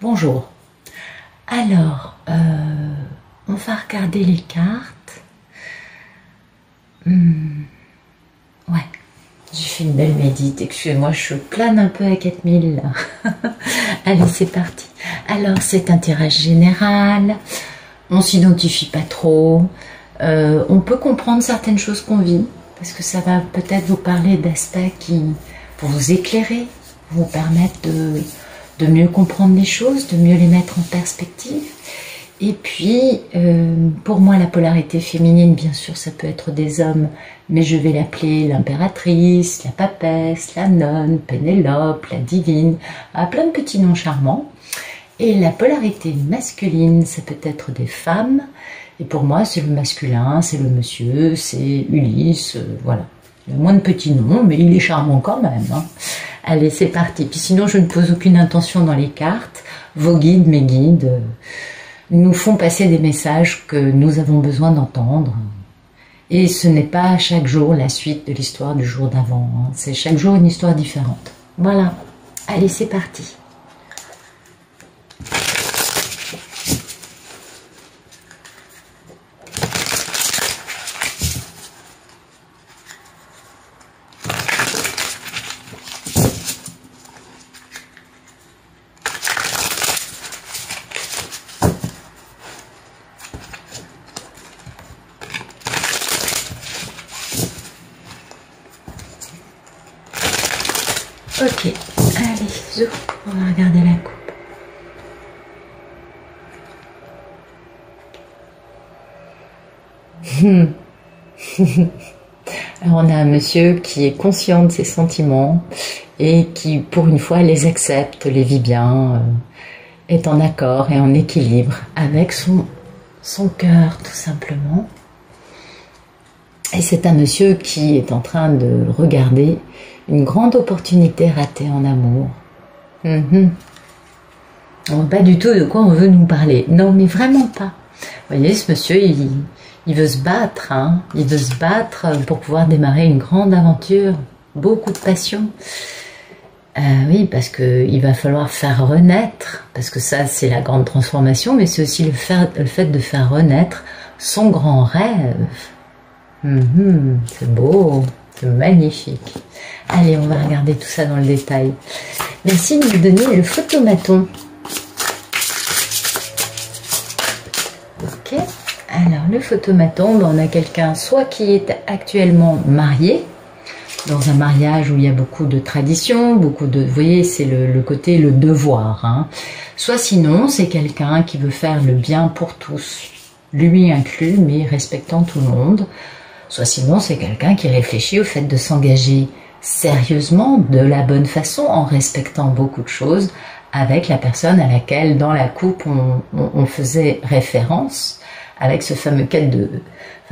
Bonjour. Alors, on va regarder les cartes. Ouais, j'ai fait une belle médite. Excusez-moi, je plane un peu à 4000 là. Allez, c'est parti. Alors, c'est un tirage général. On s'identifie pas trop. On peut comprendre certaines choses qu'on vit, parce que ça va peut-être vous parler d'aspects qui vont vous éclairer, vous permettre de mieux comprendre les choses, de mieux les mettre en perspective. Et puis, pour moi, la polarité féminine, bien sûr, ça peut être des hommes, mais je vais l'appeler l'impératrice, la papesse, la nonne, Pénélope, la divine, plein de petits noms charmants. Et la polarité masculine, ça peut être des femmes, et pour moi, c'est le masculin, c'est le monsieur, c'est Ulysse, voilà. Il y a moins de petits noms, mais il est charmant quand même, hein. Allez, c'est parti. Puis sinon, je ne pose aucune intention dans les cartes. Vos guides, mes guides, nous font passer des messages que nous avons besoin d'entendre. Et ce n'est pas chaque jour la suite de l'histoire du jour d'avant, hein. C'est chaque jour une histoire différente. Voilà. Allez, c'est parti. Ok, allez, zou, on va regarder la coupe. Alors on a un monsieur qui est conscient de ses sentiments et qui, pour une fois, les accepte, les vit bien, est en accord et en équilibre avec son cœur, tout simplement. Et c'est un monsieur qui est en train de regarder une grande opportunité ratée en amour. Pas du tout de quoi on veut nous parler. Non, mais vraiment pas. Vous voyez, ce monsieur, il veut se battre, hein. Il veut se battre pour pouvoir démarrer une grande aventure. Beaucoup de passion. Oui, parce qu'il va falloir faire renaître, parce que ça, c'est la grande transformation, mais c'est aussi le fait de faire renaître son grand rêve. C'est beau, c'est magnifique. Allez, on va regarder tout ça dans le détail. Merci de nous donner le photomaton. Ok, alors le photomaton, on a quelqu'un soit qui est actuellement marié, dans un mariage où il y a beaucoup de traditions, beaucoup de... Vous voyez, c'est le côté, le devoir, hein. Soit sinon, c'est quelqu'un qui veut faire le bien pour tous, lui inclus, mais respectant tout le monde. Soit sinon, c'est quelqu'un qui réfléchit au fait de s'engager sérieusement, de la bonne façon, en respectant beaucoup de choses avec la personne à laquelle, dans la coupe, on faisait référence, avec ce fameux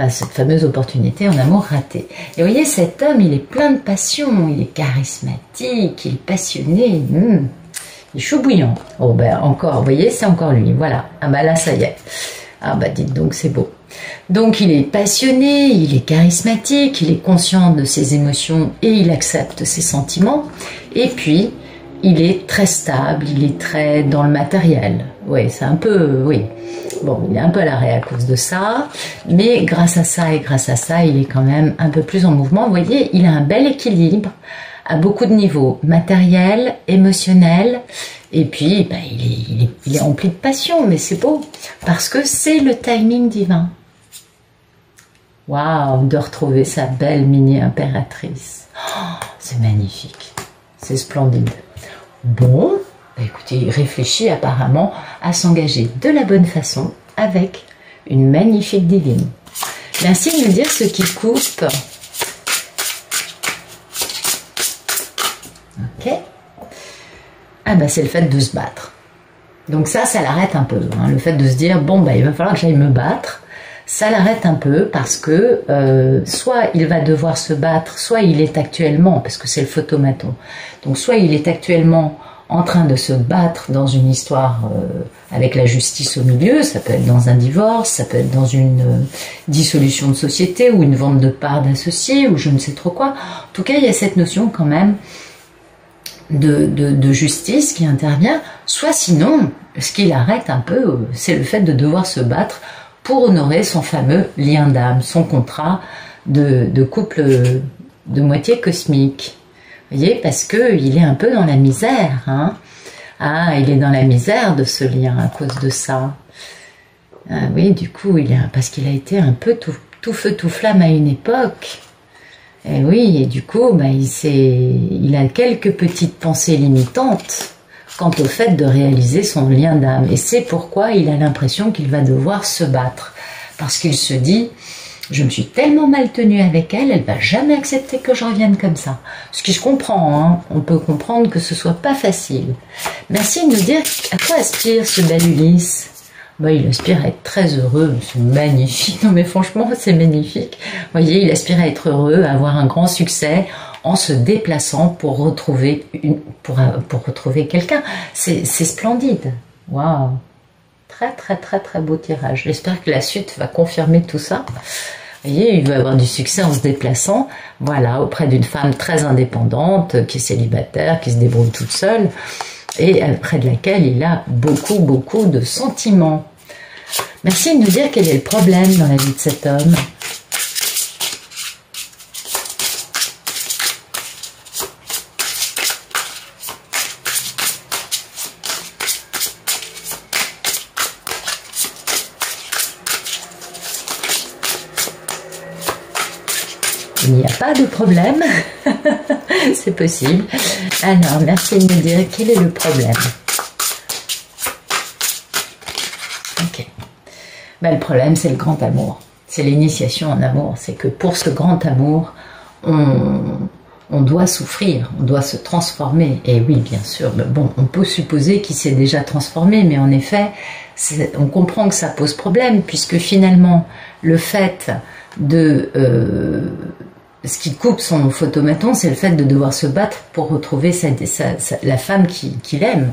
cette fameuse opportunité en amour raté. Et vous voyez, cet homme, il est plein de passion, il est charismatique, il est passionné, il est chaud bouillant. Oh ben encore, vous voyez, c'est encore lui, voilà. Ah ben là, ça y est. Ah bah dites donc, c'est beau. Donc il est passionné, il est charismatique, il est conscient de ses émotions et il accepte ses sentiments. Et puis, il est très stable, il est très dans le matériel. Oui, c'est un peu, oui. Bon, il est un peu à l'arrêt à cause de ça, mais grâce à ça et grâce à ça, il est quand même un peu plus en mouvement. Vous voyez, il a un bel équilibre à beaucoup de niveaux, matériel, émotionnel, et puis ben, il est rempli de passion, mais c'est beau, parce que c'est le timing divin. Waouh, de retrouver sa belle mini-impératrice. Oh, c'est magnifique, c'est splendide. Bon, bah écoutez, il réfléchit apparemment à s'engager de la bonne façon avec une magnifique divine. Merci de me dire ce qui coupe. Ok. Ah bah c'est le fait de se battre. Donc ça l'arrête un peu, hein, le fait de se dire, bon bah il va falloir que j'aille me battre. Ça l'arrête un peu parce que soit il va devoir se battre, soit il est actuellement, parce que c'est le photomaton, donc soit il est actuellement en train de se battre dans une histoire avec la justice au milieu, ça peut être dans un divorce, ça peut être dans une dissolution de société ou une vente de parts d'associés ou je ne sais trop quoi. En tout cas, il y a cette notion quand même de justice qui intervient, soit sinon, ce qui l'arrête un peu, c'est le fait de devoir se battre pour honorer son fameux lien d'âme, son contrat de couple de moitié cosmique. Vous voyez, parce qu'il est un peu dans la misère. Hein. Ah, il est dans la misère de ce lien à cause de ça. Ah oui, du coup, parce qu'il a été un peu tout feu tout flamme à une époque. Et oui, et du coup, il a quelques petites pensées limitantes quant au fait de réaliser son lien d'âme. Et c'est pourquoi il a l'impression qu'il va devoir se battre. Parce qu'il se dit, je me suis tellement mal tenue avec elle, elle va jamais accepter que je revienne comme ça. Ce qui se comprend, hein. On peut comprendre que ce soit pas facile. Merci de nous dire à quoi aspire ce bel Ulysse. Il aspire à être très heureux, c'est magnifique. Non mais franchement, c'est magnifique. Vous voyez, il aspire à être heureux, à avoir un grand succès en se déplaçant pour retrouver quelqu'un. C'est splendide. Waouh. Très très très très beau tirage. J'espère que la suite va confirmer tout ça. Vous voyez, il va avoir du succès en se déplaçant, voilà, auprès d'une femme très indépendante, qui est célibataire, qui se débrouille toute seule, et auprès de laquelle il a beaucoup, beaucoup de sentiments. Merci de nous dire quel est le problème dans la vie de cet homme. Il n'y a pas de problème, c'est possible. Alors, merci de me dire quel est le problème. Ok. Le problème, c'est le grand amour. C'est l'initiation en amour. C'est que pour ce grand amour, on doit souffrir, on doit se transformer. Et oui, bien sûr, bon, on peut supposer qu'il s'est déjà transformé, mais en effet, on comprend que ça pose problème, puisque finalement, le fait ce qui coupe son photomaton, c'est le fait de devoir se battre pour retrouver la femme qu'il aime.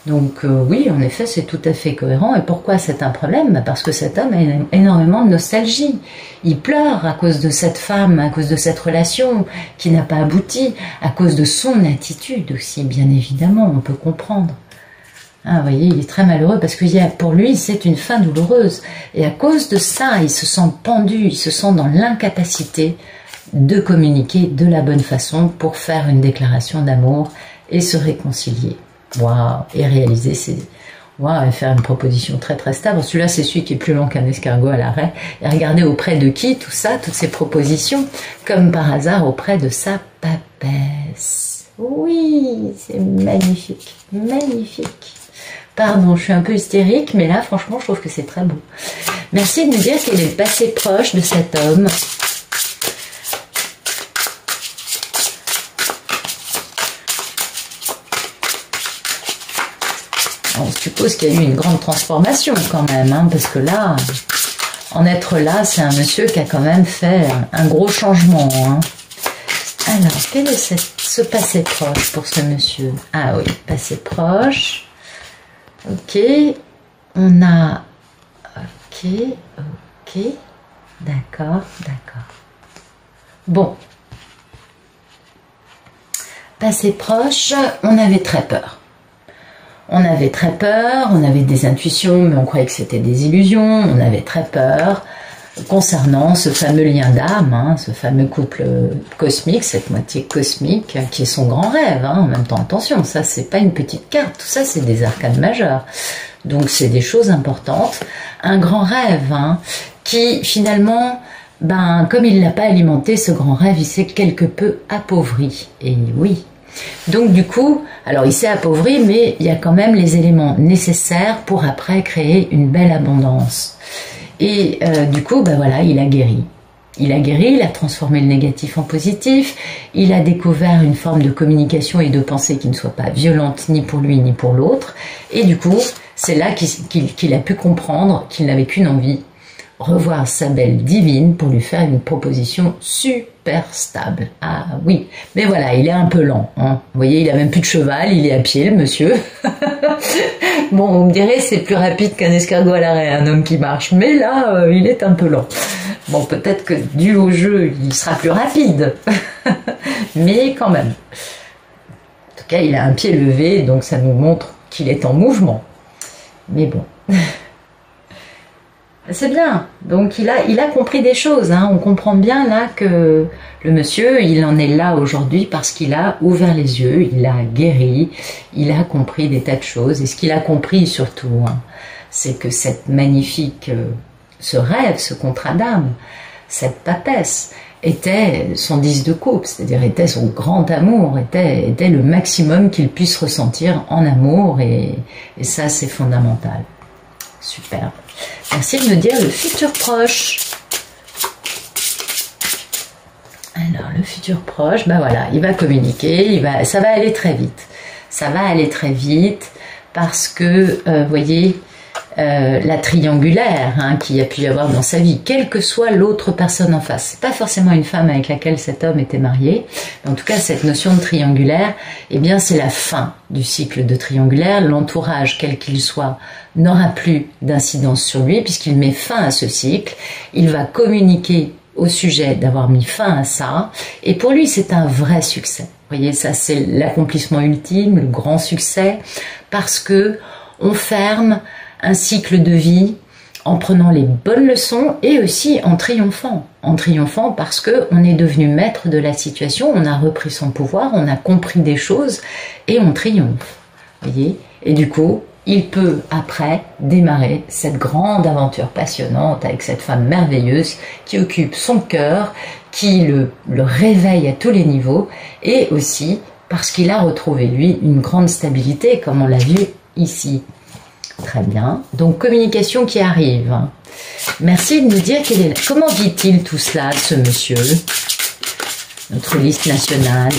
Donc oui, en effet, c'est tout à fait cohérent. Et pourquoi c'est un problème? Parce que cet homme a énormément de nostalgie. Il pleure à cause de cette femme, à cause de cette relation qui n'a pas abouti, à cause de son attitude aussi, bien évidemment, on peut comprendre. Ah, vous voyez, il est très malheureux parce que pour lui, c'est une fin douloureuse. Et à cause de ça, il se sent pendu, il se sent dans l'incapacité de communiquer de la bonne façon pour faire une déclaration d'amour et se réconcilier. Waouh, et réaliser et faire une proposition très très stable. Celui-là, c'est celui qui est plus long qu'un escargot à l'arrêt. Et regardez auprès de qui tout ça, toutes ces propositions, comme par hasard auprès de sa papesse. Oui, c'est magnifique, magnifique. Pardon, je suis un peu hystérique, mais là, franchement, je trouve que c'est très beau. Merci de nous dire quel est le passé proche de cet homme. On suppose qu'il y a eu une grande transformation quand même, hein, parce que là, en être là, c'est un monsieur qui a quand même fait un gros changement. Hein. Alors, quel est ce passé proche pour ce monsieur? Ah oui, passé proche. Ok, on a... Ok, d'accord. Bon. Passé proche, on avait très peur. On avait très peur, on avait des intuitions, mais on croyait que c'était des illusions. On avait très peur concernant ce fameux lien d'âme, hein, ce fameux couple cosmique, cette moitié cosmique, qui est son grand rêve. Hein. En même temps, attention, ça, c'est pas une petite carte. Tout ça, c'est des arcanes majeures. Donc, c'est des choses importantes. Un grand rêve, hein, qui, finalement, comme il l'a pas alimenté, ce grand rêve, il s'est quelque peu appauvri. Et oui. Donc du coup, alors il s'est appauvri, mais il y a quand même les éléments nécessaires pour après créer une belle abondance. Et du coup, voilà, il a guéri. Il a transformé le négatif en positif, il a découvert une forme de communication et de pensée qui ne soit pas violente ni pour lui ni pour l'autre. Et du coup, c'est là qu'il a pu comprendre qu'il n'avait qu'une envie, revoir sa belle divine pour lui faire une proposition super stable. Ah oui, mais voilà, il est un peu lent. Hein. Vous voyez, il a même plus de cheval, il est à pied, le monsieur. Bon, on me dirait c'est plus rapide qu'un escargot à l'arrêt, un homme qui marche, mais là, il est un peu lent. Bon, peut-être que dû au jeu, il sera plus rapide, mais quand même. De toute tout cas, il a un pied levé, donc ça nous montre qu'il est en mouvement. Mais bon, c'est bien. Donc il a compris des choses. Hein. On comprend bien là que le monsieur, il en est là aujourd'hui parce qu'il a ouvert les yeux, il a guéri, il a compris des tas de choses. Et ce qu'il a compris surtout, hein, c'est que cette magnifique, ce rêve, ce contrat d'âme, cette papesse, était son 10 de coupe, c'est-à-dire était son grand amour, était le maximum qu'il puisse ressentir en amour, et ça c'est fondamental. Super. Merci de me dire le futur proche. Alors le futur proche, ben voilà, il va communiquer, ça va aller très vite. Ça va aller très vite parce que, vous voyez, la triangulaire qu'il y a pu y avoir dans sa vie, quelle que soit l'autre personne en face. C'est pas forcément une femme avec laquelle cet homme était marié, mais en tout cas cette notion de triangulaire, eh bien c'est la fin du cycle de triangulaire. L'entourage, quel qu'il soit, n'aura plus d'incidence sur lui puisqu'il met fin à ce cycle. Il va communiquer au sujet d'avoir mis fin à ça, et pour lui c'est un vrai succès. Vous voyez, ça c'est l'accomplissement ultime, le grand succès, parce que on ferme un cycle de vie en prenant les bonnes leçons et aussi en triomphant. En triomphant parce qu'on est devenu maître de la situation, on a repris son pouvoir, on a compris des choses et on triomphe. Voyez ? Et du coup, il peut après démarrer cette grande aventure passionnante avec cette femme merveilleuse qui occupe son cœur, qui le réveille à tous les niveaux, et aussi parce qu'il a retrouvé lui une grande stabilité comme on l'a vu ici. Très bien. Donc, communication qui arrive. Merci de nous dire comment vit-il tout cela, ce monsieur? Notre liste nationale.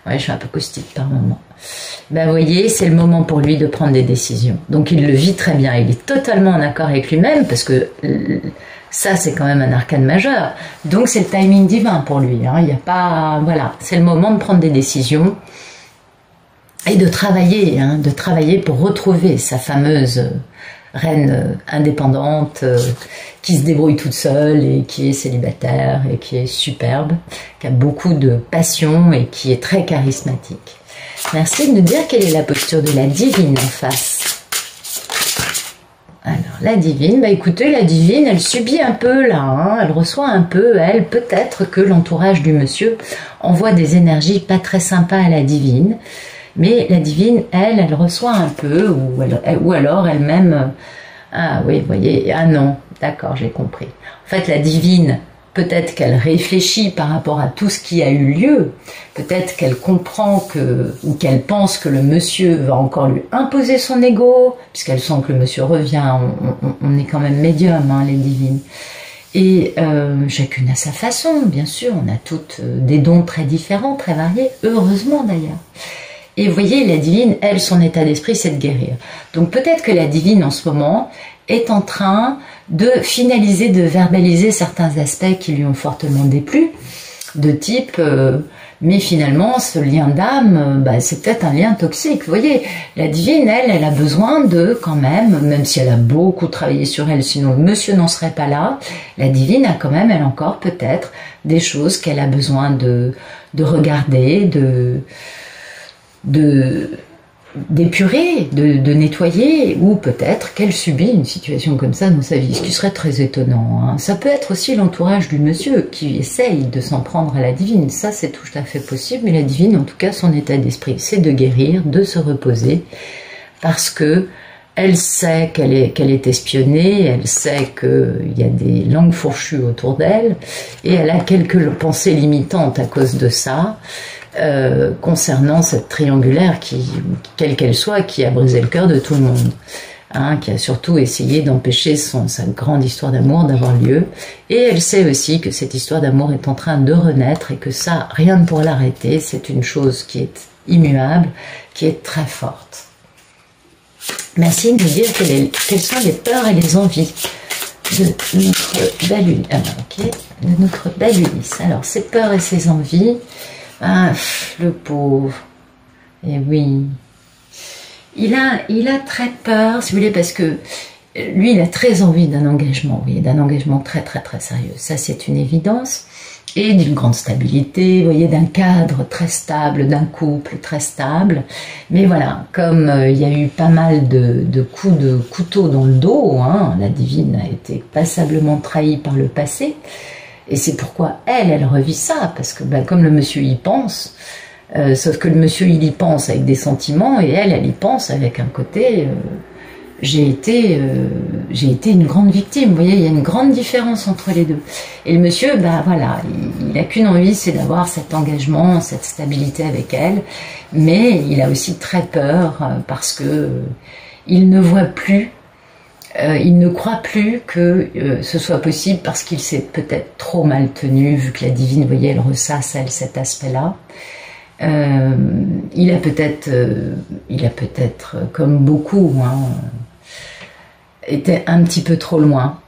Ouais, je suis un peu caustique par moment. Ben, vous voyez, c'est le moment pour lui de prendre des décisions. Donc, il le vit très bien. Il est totalement en accord avec lui-même parce que ça, c'est quand même un arcane majeur. Donc, c'est le timing divin pour lui. Il n'y a pas... Voilà, c'est le moment de prendre des décisions. Et de travailler pour retrouver sa fameuse reine indépendante qui se débrouille toute seule et qui est célibataire et qui est superbe, qui a beaucoup de passion et qui est très charismatique. Merci de nous dire quelle est la posture de la divine en face. Alors, la divine, bah écoutez, la divine, elle subit un peu là, elle reçoit un peu, elle, peut-être que l'entourage du monsieur envoie des énergies pas très sympas à la divine. Mais la divine, elle reçoit un peu, ou alors elle-même, ah oui, vous voyez, ah non, d'accord, j'ai compris. En fait, la divine, peut-être qu'elle réfléchit par rapport à tout ce qui a eu lieu, peut-être qu'elle comprend ou qu'elle pense que le monsieur va encore lui imposer son ego, puisqu'elle sent que le monsieur revient, on est quand même médium, les divines. Et chacune à sa façon, bien sûr, on a toutes des dons très différents, très variés, heureusement d'ailleurs. Et vous voyez, la divine, elle, son état d'esprit, c'est de guérir. Donc peut-être que la divine, en ce moment, est en train de finaliser, de verbaliser certains aspects qui lui ont fortement déplu, de type, mais finalement, ce lien d'âme, c'est peut-être un lien toxique. Vous voyez, la divine, elle a besoin de, quand même si elle a beaucoup travaillé sur elle, sinon le monsieur n'en serait pas là, la divine a quand même, elle encore, peut-être, des choses qu'elle a besoin de regarder, d'épurer, de nettoyer, ou peut-être qu'elle subit une situation comme ça dans sa vie, ce qui serait très étonnant. Ça peut être aussi l'entourage du monsieur qui essaye de s'en prendre à la divine, ça c'est tout à fait possible, mais la divine, en tout cas, son état d'esprit, c'est de guérir, de se reposer, parce que elle sait qu'elle est espionnée, elle sait qu'il y a des langues fourchues autour d'elle, et elle a quelques pensées limitantes à cause de ça, concernant cette triangulaire quelle qu'elle soit, qui a brisé le cœur de tout le monde, qui a surtout essayé d'empêcher sa grande histoire d'amour d'avoir lieu, et elle sait aussi que cette histoire d'amour est en train de renaître et que ça, rien ne pourra l'arrêter, c'est une chose qui est immuable, qui est très forte. Merci de nous dire quelles sont les peurs et les envies de notre belle Ulysse. De notre belle Ulysse. Alors, ses peurs et ses envies, le pauvre, et oui, il a très peur, si vous voulez, parce que lui, il a très envie d'un engagement, oui, d'un engagement très très très sérieux, ça c'est une évidence, et d'une grande stabilité, vous voyez, d'un cadre très stable, d'un couple très stable. Mais voilà, comme il y a eu pas mal de coups de couteau dans le dos, hein, la divine a été passablement trahie par le passé, et c'est pourquoi elle revit ça, parce que ben, comme le monsieur y pense, sauf que le monsieur il y pense avec des sentiments, et elle y pense avec un côté... j'ai été une grande victime, vous voyez, il y a une grande différence entre les deux. Et le monsieur, ben voilà, il a qu'une envie, c'est d'avoir cet engagement, cette stabilité avec elle, mais il a aussi très peur parce que il ne voit plus, il ne croit plus que ce soit possible parce qu'il s'est peut-être trop mal tenu, vu que la divine, vous voyez, elle ressasse elle cet aspect-là. Il a peut-être, comme beaucoup, hein, était un petit peu trop loin.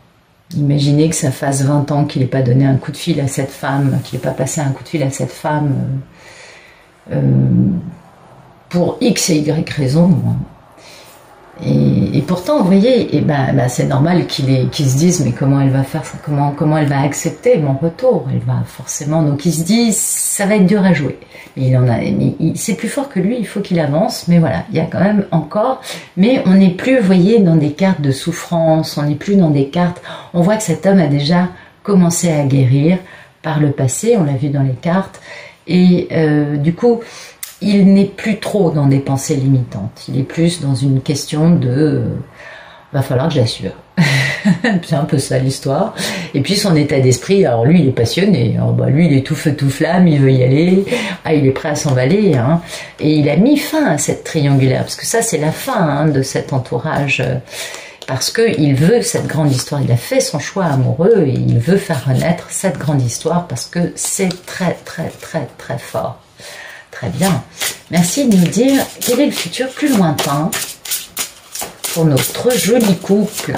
Imaginez que ça fasse 20 ans qu'il n'ait pas donné un coup de fil à cette femme, qu'il n'ait pas passé un coup de fil à cette femme pour X et Y raison. Et pourtant, vous voyez, c'est normal qu'il se dise, mais comment elle va faire ça, comment elle va accepter mon retour? Elle va forcément, donc il se dit, ça va être dur à jouer. Mais c'est plus fort que lui, il faut qu'il avance, mais voilà, il y a quand même encore, mais on n'est plus, vous voyez, dans des cartes de souffrance, on n'est plus dans des cartes, on voit que cet homme a déjà commencé à guérir par le passé, on l'a vu dans les cartes, et du coup, il n'est plus trop dans des pensées limitantes. Il est plus dans une question de va falloir que je l'assure. C'est un peu ça l'histoire. Et puis son état d'esprit, alors lui il est passionné. Alors, lui il est tout feu tout flamme, il veut y aller. Ah, il est prêt à s'emballer. Hein. Et il a mis fin à cette triangulaire, parce que ça c'est la fin hein, de cet entourage. Parce qu'il veut cette grande histoire. Il a fait son choix amoureux et il veut faire renaître cette grande histoire parce que c'est très très très très fort. Très bien. Merci de nous dire quel est le futur plus lointain pour notre joli couple.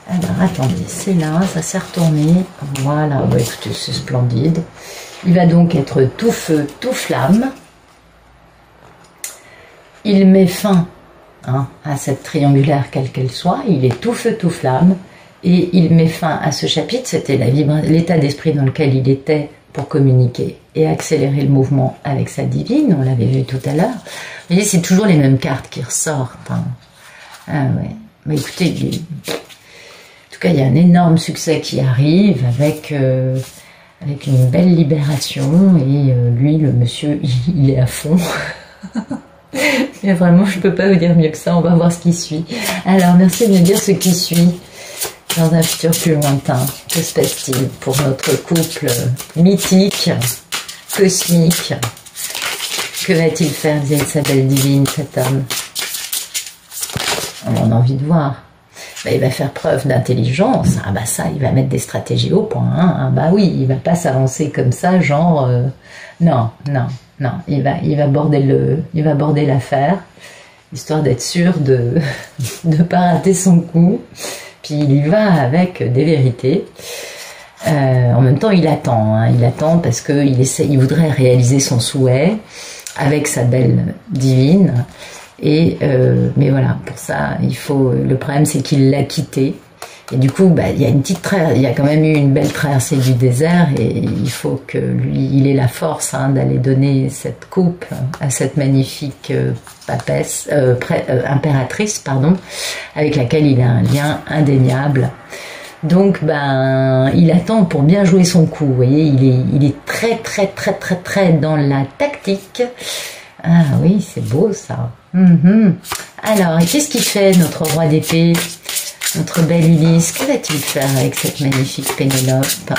Alors, attendez, c'est là, ça s'est retourné. Voilà, bah, écoutez, c'est splendide. Il va donc être tout feu, tout flamme. Il met fin hein, à cette triangulaire, quelle qu'elle soit. Il est tout feu, tout flamme. Et il met fin à ce chapitre. C'était l'état d'esprit dans lequel il était pour communiquer et accélérer le mouvement avec sa divine, on l'avait vu tout à l'heure. Vous voyez, c'est toujours les mêmes cartes qui ressortent. Hein. Ah ouais. Mais écoutez, en tout cas, il y a un énorme succès qui arrive avec une belle libération et lui, le monsieur, il est à fond. Mais vraiment, je ne peux pas vous dire mieux que ça, on va voir ce qui suit. Alors, merci de me dire ce qui suit. Dans un futur plus lointain, que se passe-t-il pour notre couple mythique, cosmique? Que va-t-il faire vis-à-vis de sa belle divine, cet homme? On a envie de voir. Il va faire preuve d'intelligence. Ah bah ça, il va mettre des stratégies au point. Hein. Ah bah oui, il va pas s'avancer comme ça, genre... non. Il va border l'affaire, histoire d'être sûr de ne pas rater son coup. Puis il y va avec des vérités. En même temps, il attend. Hein. Il attend parce qu'il voudrait réaliser son souhait avec sa belle divine. Mais voilà, pour ça, le problème, c'est qu'il l'a quitté. Et du coup, il y a quand même eu une belle traversée du désert et il faut que lui, il ait la force hein, d'aller donner cette coupe à cette magnifique impératrice, pardon, avec laquelle il a un lien indéniable. Donc, il attend pour bien jouer son coup. Vous voyez, il est très, très, très, très, très dans la tactique. Ah oui, c'est beau ça. Alors, et qu'est-ce qu'il fait, notre roi d'épée? Notre belle Ulysse, que va-t-il faire avec cette magnifique Pénélope?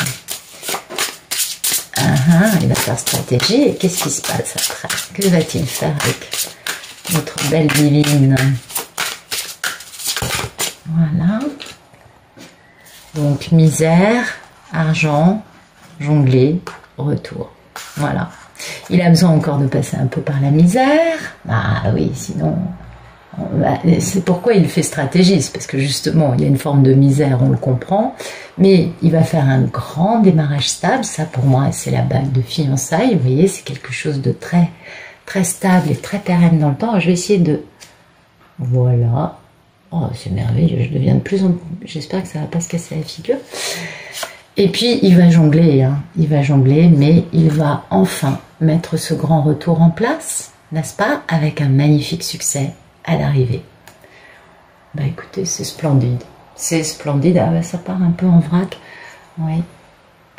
Il va faire stratégie. Et qu'est-ce qui se passe après? Que va-t-il faire avec notre belle divine? Voilà. Donc, misère, argent, jongler, retour. Voilà. Il a besoin encore de passer un peu par la misère. Ah oui, sinon... C'est pourquoi il fait stratégiste, parce que justement, il y a une forme de misère, on le comprend, mais il va faire un grand démarrage stable. Ça, pour moi, c'est la bague de fiançailles. Vous voyez, c'est quelque chose de très, très stable et très pérenne dans le temps. Je vais essayer de... Voilà. Oh, c'est merveilleux, je deviens de plus en plus... J'espère que ça ne va pas se casser la figure. Et puis il va jongler, hein. Il va jongler, mais il va enfin mettre ce grand retour en place, n'est-ce pas, avec un magnifique succès à l'arrivée. Bah écoutez, c'est splendide. C'est splendide. Ah bah ça part un peu en vrac. Oui.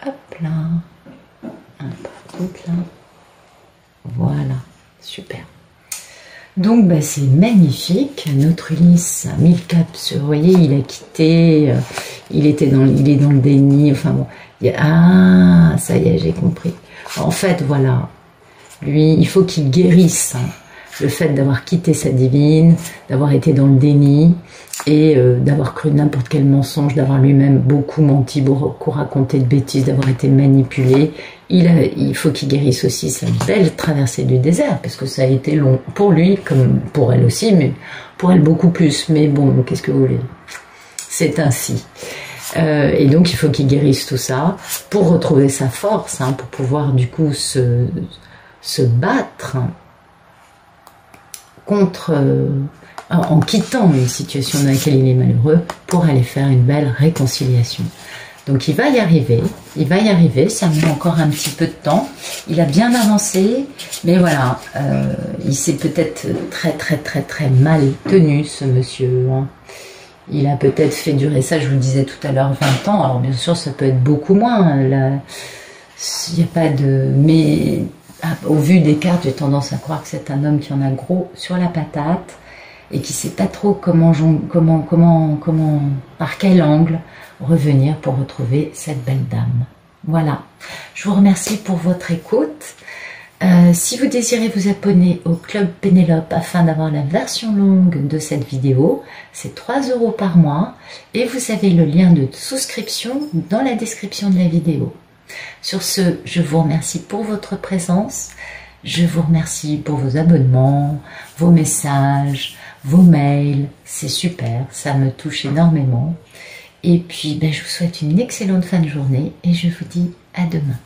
Hop là. Hop là. Voilà. Super. Donc bah, c'est magnifique. Notre Ulysse a mis le cap sur, vous voyez, il a quitté, il est dans le déni. Enfin bon. Ah, ça y est, j'ai compris. En fait, voilà. Lui, il faut qu'il guérisse. Hein. Le fait d'avoir quitté sa divine, d'avoir été dans le déni et d'avoir cru n'importe quel mensonge, d'avoir lui-même beaucoup menti, beaucoup raconté de bêtises, d'avoir été manipulé, il faut qu'il guérisse aussi sa belle traversée du désert, parce que ça a été long pour lui, comme pour elle aussi, mais pour elle beaucoup plus. Mais bon, qu'est-ce que vous voulez? C'est ainsi. Et donc il faut qu'il guérisse tout ça pour retrouver sa force, hein, pour pouvoir du coup se battre contre, en quittant une situation dans laquelle il est malheureux, pour aller faire une belle réconciliation. Donc il va y arriver, ça met encore un petit peu de temps, il a bien avancé, mais voilà, il s'est peut-être très mal tenu, ce monsieur, hein. Il a peut-être fait durer ça, je vous le disais tout à l'heure, 20 ans, alors bien sûr ça peut être beaucoup moins, là, il n'y a pas de... mais... au vu des cartes, j'ai tendance à croire que c'est un homme qui en a gros sur la patate et qui sait pas trop par quel angle revenir pour retrouver cette belle dame. Voilà. Je vous remercie pour votre écoute. Si vous désirez vous abonner au Club Pénélope afin d'avoir la version longue de cette vidéo, c'est 3 € par mois et vous avez le lien de souscription dans la description de la vidéo. Sur ce, je vous remercie pour votre présence, je vous remercie pour vos abonnements, vos messages, vos mails, c'est super, ça me touche énormément. Et puis, je vous souhaite une excellente fin de journée et je vous dis à demain.